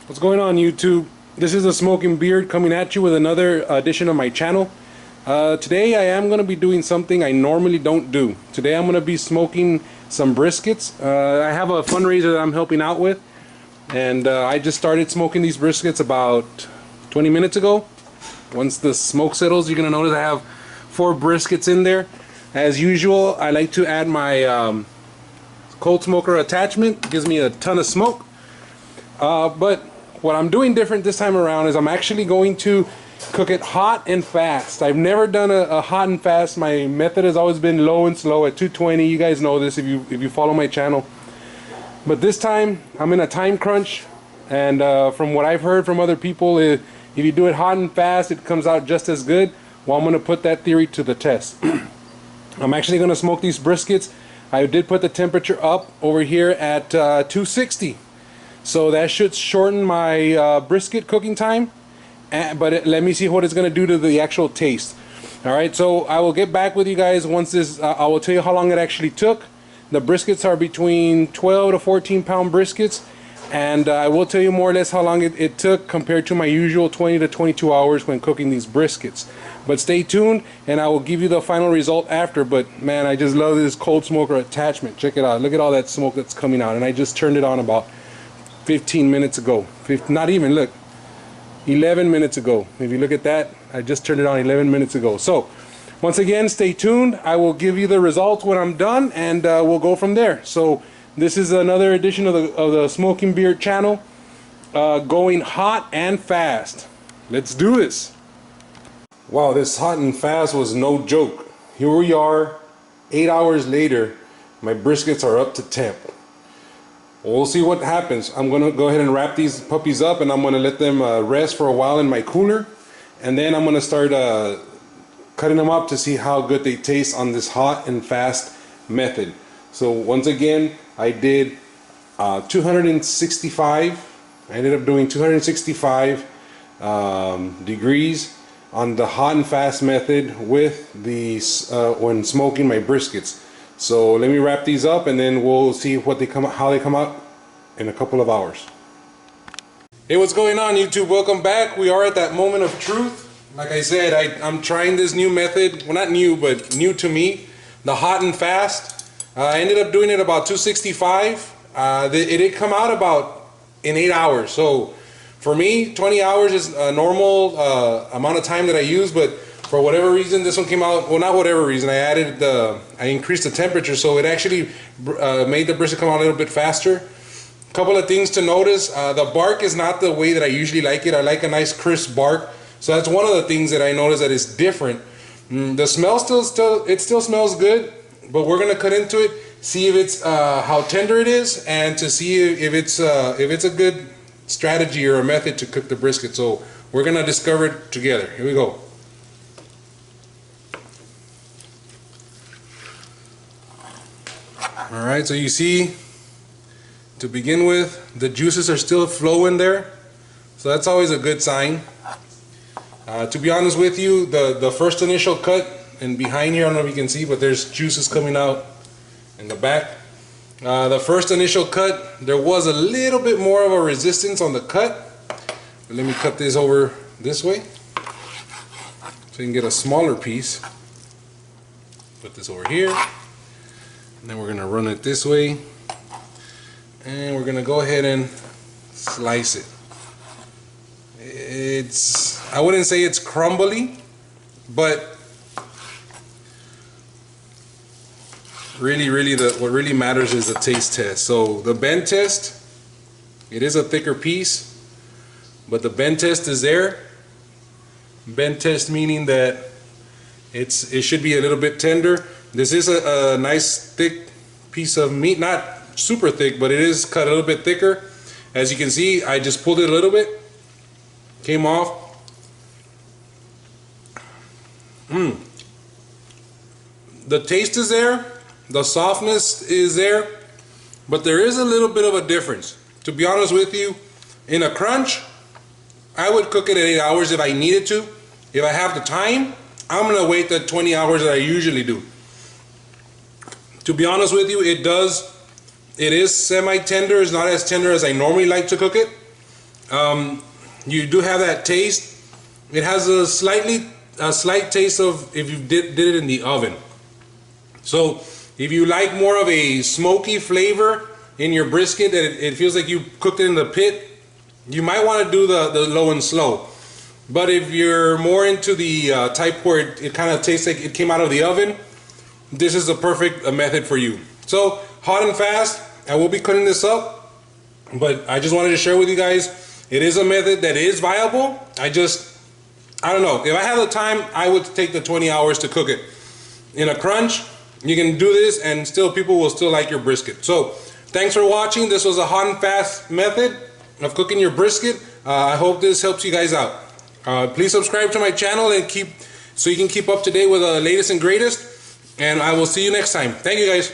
What's going on, YouTube? This is the Smoking Beard coming at you with another edition of my channel. Today I am going to be doing something I normally don't do. Today I'm going to be smoking some briskets. I have a fundraiser that I'm helping out with, and I just started smoking these briskets about 20 minutes ago. Once the smoke settles, you're going to notice I have 4 briskets in there. As usual, I like to add my cold smoker attachment. It gives me a ton of smoke. But what I'm doing different this time around is I'm actually going to cook it hot and fast. I've never done a hot and fast. My method has always been low and slow at 220. You guys know this if you follow my channel. But this time I'm in a time crunch, and from what I've heard from other people, if you do it hot and fast, it comes out just as good. Well, I'm going to put that theory to the test. I'm actually going to smoke these briskets. I did put the temperature up over here at 260. So that should shorten my brisket cooking time, but let me see what it's going to do to the actual taste. Alright, so I will get back with you guys once this, I will tell you how long it actually took. The briskets are between 12 to 14 pound briskets, and I will tell you more or less how long it took compared to my usual 20 to 22 hours when cooking these briskets. But stay tuned and I will give you the final result after. But man, I just love this cold smoker attachment. Check it out. Look at all that smoke that's coming out, and I just turned it on about 15 minutes ago. Not even, look, 11 minutes ago. If you look at that, I just turned it on 11 minutes ago. So once again, stay tuned. I will give you the results when I'm done, and we'll go from there. So this is another edition of the Smoking Beard channel, going hot and fast. Let's do this. Wow, this hot and fast was no joke. Here we are 8 hours later. My briskets are up to temp. We'll see what happens. I'm going to go ahead and wrap these puppies up, and I'm going to let them rest for a while in my cooler, and then I'm going to start cutting them up to see how good they taste on this hot and fast method. So once again, I did 265. I ended up doing 265 degrees on the hot and fast method with these when smoking my briskets. So let me wrap these up, and then we'll see how they come out in a couple of hours. Hey, what's going on, YouTube? Welcome back. We are at that moment of truth. Like I said, I'm trying this new method. Well, not new, but new to me. The hot and fast. I ended up doing it about 265. It did come out about in 8 hours. So for me, 20 hours is a normal amount of time that I use, but for whatever reason, this one came out, well, not whatever reason, I increased the temperature, so it actually made the brisket come out a little bit faster. A couple of things to notice. The bark is not the way that I usually like it. I like a nice crisp bark. So that's one of the things that I noticed that is different. The smell still smells good, but we're gonna cut into it, see if it's how tender it is, and to see if it's a good strategy or a method to cook the brisket. So we're gonna discover it together. Here we go. Alright, so you see, to begin with, the juices are still flowing there, so that's always a good sign. To be honest with you, the first initial cut, and behind here, I don't know if you can see, but there's juices coming out in the back. The first initial cut, there was a little bit more of a resistance on the cut. But let me cut this over this way so you can get a smaller piece. Put this over here. And then we're going to run it this way, and we're going to go ahead and slice it. I wouldn't say it's crumbly, but really what really matters is the taste test. So the bend test, it is a thicker piece, but the bend test is there. Bend test meaning that it should be a little bit tender. This is a nice thick piece of meat, not super thick, but it is cut a little bit thicker. As you can see, I just pulled it a little bit, came off. The taste is there, the softness is there, but there is a little bit of a difference. To be honest with you, in a crunch, I would cook it at 8 hours if I needed to. If I have the time, I'm gonna wait the 20 hours that I usually do. To be honest with you, it is semi-tender. It's not as tender as I normally like to cook it. You do have that taste. It has a slight taste of if you did it in the oven. So if you like more of a smoky flavor in your brisket, that it feels like you cooked it in the pit, you might want to do the low and slow. But if you're more into the type where it kind of tastes like it came out of the oven, this is the perfect method for you. So hot and fast, I will be cutting this up, but I just wanted to share with you guys, it is a method that is viable. I don't know, if I had the time, I would take the 20 hours to cook it. In a crunch, you can do this and still people will still like your brisket. So thanks for watching. This was a hot and fast method of cooking your brisket. I hope this helps you guys out. Please subscribe to my channel and so you can keep up to date with the latest and greatest. And I will see you next time. Thank you guys.